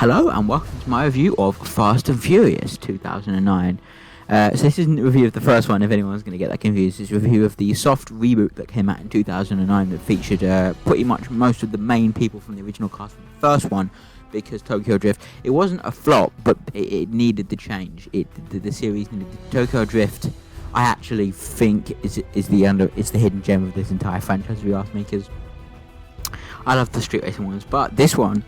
Hello and welcome to my review of Fast and Furious 2009. So this isn't a review of the first one, if anyone's going to get that confused. It's a review of the soft reboot that came out in 2009 that featured pretty much most of the main people from the original cast from the first one, because Tokyo Drift, it wasn't a flop, but it needed the change. The series needed Tokyo Drift. I actually think it's the hidden gem of this entire franchise, if you ask me, because I love the street racing ones, but this one,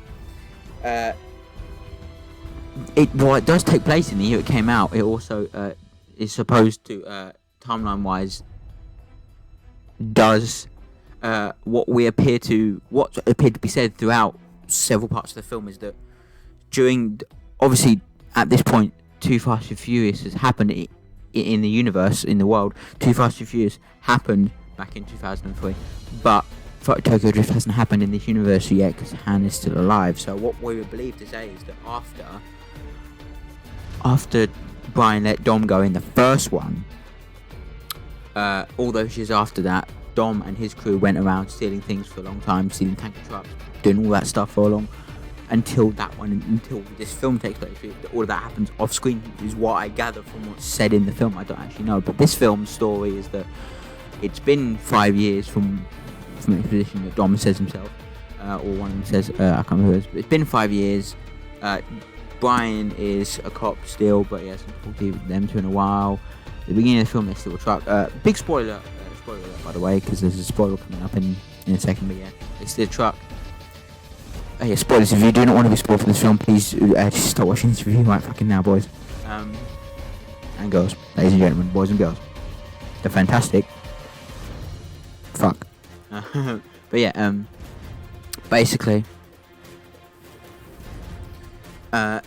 it does take place in the year it came out. It also is supposed to, timeline-wise, does what appeared to be said throughout several parts of the film is that obviously at this point, Too Fast and Furious has happened in the universe, in the world. Too Fast and Furious happened back in 2003, but Tokyo Drift hasn't happened in this universe yet because Han is still alive. So what we were believed to say is that after Brian let Dom go in the first one, all those years after that, Dom and his crew went around stealing things for a long time, stealing tanker trucks, doing all that stuff for a long, until this film takes place. All of that happens off screen, is what I gather from what's said in the film. I don't actually know, but this film's story is that it's been 5 years from the position that Dom says himself, or one of them says, I can't remember who it is, but it's been 5 years. Brian is a cop still, but he hasn't talked to them to in a while. At the beginning of the film, they steal a truck. Big spoiler alert, by the way, because there's a spoiler coming up in a second, but yeah, they steal a truck. Yeah, spoilers. If you do not want to be spoiled for this film, please just start watching this review right fucking now, boys. And girls. Ladies and gentlemen, boys and girls. They're fantastic. Fuck. But yeah, basically, Letty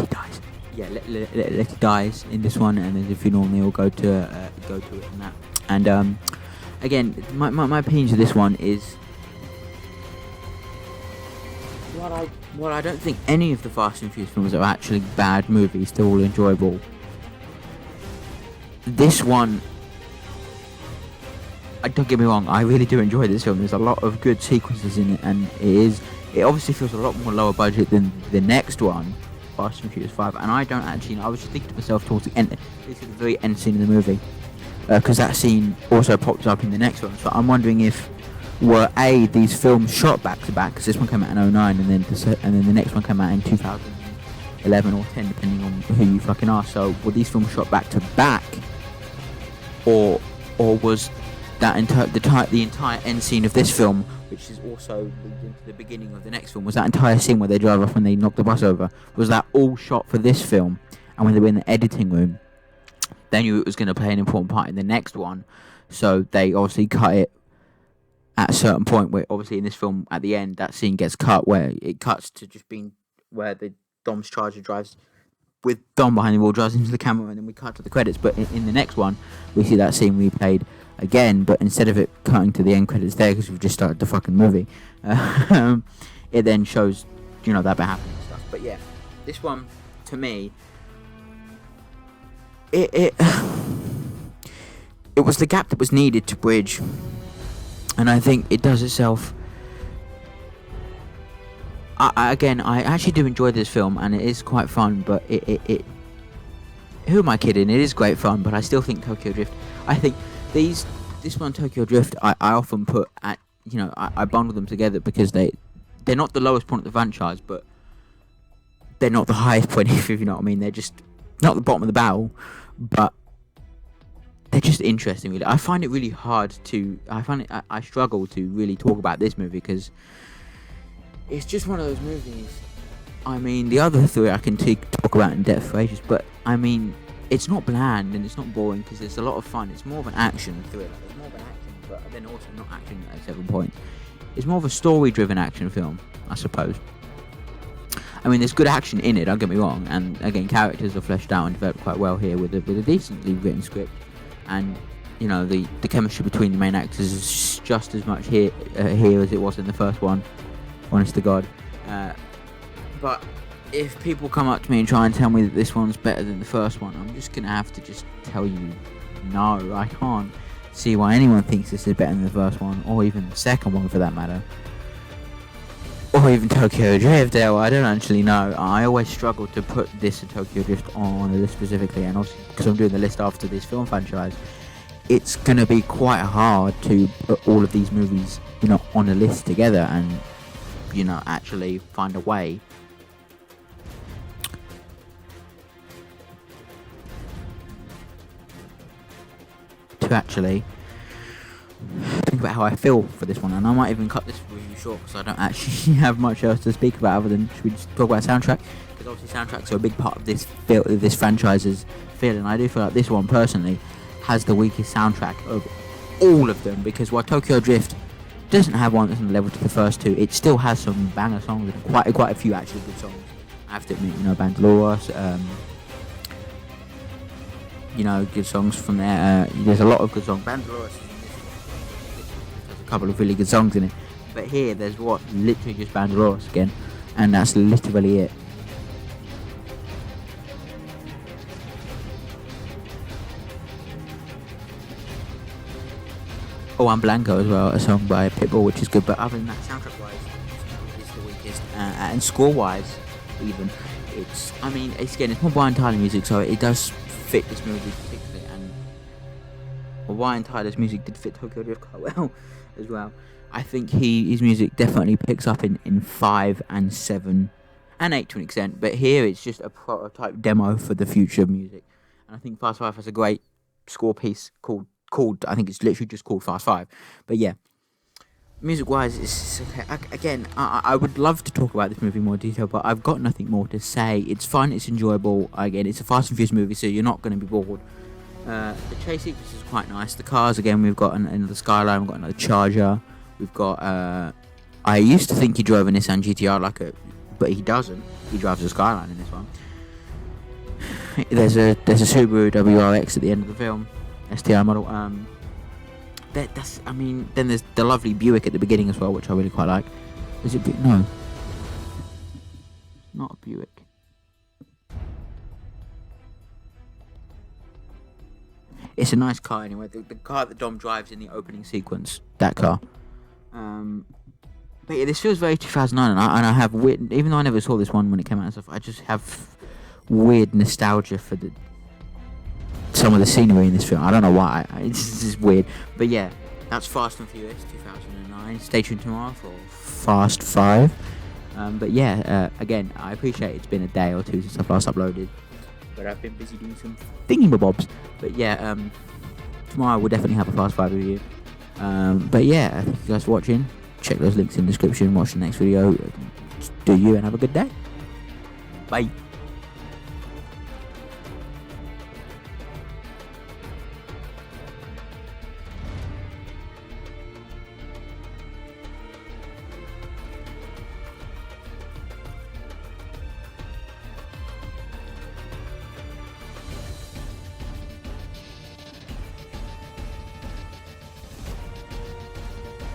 dies. Yeah, Letty dies in this one, and as if you normally all go to it and that. And again, my opinions of this one is, while I don't think any of the Fast and Furious films are actually bad movies, they're all enjoyable. This one, don't get me wrong, I really do enjoy this film. There's a lot of good sequences in it, and it obviously feels a lot more lower budget than the next one, Fast and Furious 5. And I don't actually know, I was just thinking to myself towards the end, this is the very end scene of the movie, because that scene also pops up in the next one. So I'm wondering if these films shot back to back, because this one came out in 2009, and then the next one came out in 2011 or 10, depending on who you fucking ask. So were these films shot back to back, or was that the entire end scene of this film, which is also leads into the beginning of the next film, was that entire scene where they drive off when they knock the bus over, was that all shot for this film? And when they were in the editing room, they knew it was going to play an important part in the next one, so they obviously cut it at a certain point, where obviously in this film at the end that scene gets cut, where it cuts to just being where the Dom's Charger drives with Dom behind the wheel, drives into the camera, and then we cut to the credits. But in the next one, we see that scene replayed again, but instead of it cutting to the end credits there, because we've just started the fucking movie, it then shows, that bit happening and stuff. But yeah, this one, to me, it was the gap that was needed to bridge, and I think it does itself. I actually do enjoy this film, and it is quite fun, but it who am I kidding? It is great fun, but I still think Tokyo Drift, I think this one, Tokyo Drift, I often put at, I bundle them together because they're not the lowest point of the franchise, but they're not the highest point, if you know what I mean. They're just not the bottom of the barrel, but they're just interesting, really. I find it really hard I struggle to really talk about this movie, because it's just one of those movies. I mean, the other three I can talk about in depth for ages, but I mean, it's not bland and it's not boring, because there's a lot of fun. It's more of an action thriller. It's more of an action, but then also not action at 7 points. It's more of a story-driven action film, I suppose. I mean, there's good action in it, don't get me wrong, and again, characters are fleshed out and developed quite well here with a decently written script, and the chemistry between the main actors is just as much here as it was in the first one, honest to God. But if people come up to me and try and tell me that this one's better than the first one, I'm just gonna have to just tell you, no, I can't. see why anyone thinks this is better than the first one, or even the second one for that matter. Or even Tokyo Drift. I don't actually know. I always struggle to put this and Tokyo Drift on the list specifically, and also because I'm doing the list after this film franchise, it's gonna be quite hard to put all of these movies, on a list together and, actually find a way to actually think about how I feel for this one. And I might even cut this review short because I don't actually have much else to speak about other than should we just talk about soundtrack, because obviously soundtracks are a big part of this franchise's feel, and I do feel like this one personally has the weakest soundtrack of all of them, because while Tokyo Drift doesn't have one that's on the level to the first two, it still has some banger songs and quite a few actually good songs. I have to admit, Bandaluras, good songs from there. There's a lot of good songs. Bandaluras has a couple of really good songs in it, but here there's literally just Bandaluras again, and that's literally it. Oh, and Blanco as well, a song by Pitbull, which is good. But other than that, soundtrack-wise, it's the weakest. And score-wise, even, it's more Brian Tyler music, so it does fit this movie particularly. And Brian Tyler's music did fit Tokyo Drift quite well as well. I think his music definitely picks up in 5 and 7 and 8 to an extent. But here it's just a prototype demo for the future of music. And I think Fast 5 has a great score piece called I think it's literally just called Fast 5. But yeah, music wise, it's okay. Again, I would love to talk about this movie in more detail, but I've got nothing more to say. It's fun, it's enjoyable. Again, it's a Fast and Furious movie, so you're not going to be bored. The chase sequence is quite nice. The cars, again, we've got another Skyline, we've got another Charger, we've got I used to think he drove a Nissan GTR but he doesn't. He drives a Skyline in this one. There's a Subaru WRX at the end of the film, STI model. Then there's the lovely Buick at the beginning as well, which I really quite like. Is it no? Not a Buick. It's a nice car anyway. The car that Dom drives in the opening sequence, that car. But yeah, this feels very 2009, and I have weird. Even though I never saw this one when it came out and stuff, I just have weird nostalgia for some of the scenery in this film. I don't know why. It's just weird. But yeah, that's Fast and Furious 2009. Stay tuned tomorrow for Fast 5. But yeah, again, I appreciate it's been a day or two since I've last uploaded, but I've been busy doing some thingy-bobs. But yeah, tomorrow we'll definitely have a Fast 5 review. But yeah, thank you guys for watching. Check those links in the description. Watch the next video. Do you and have a good day. Bye.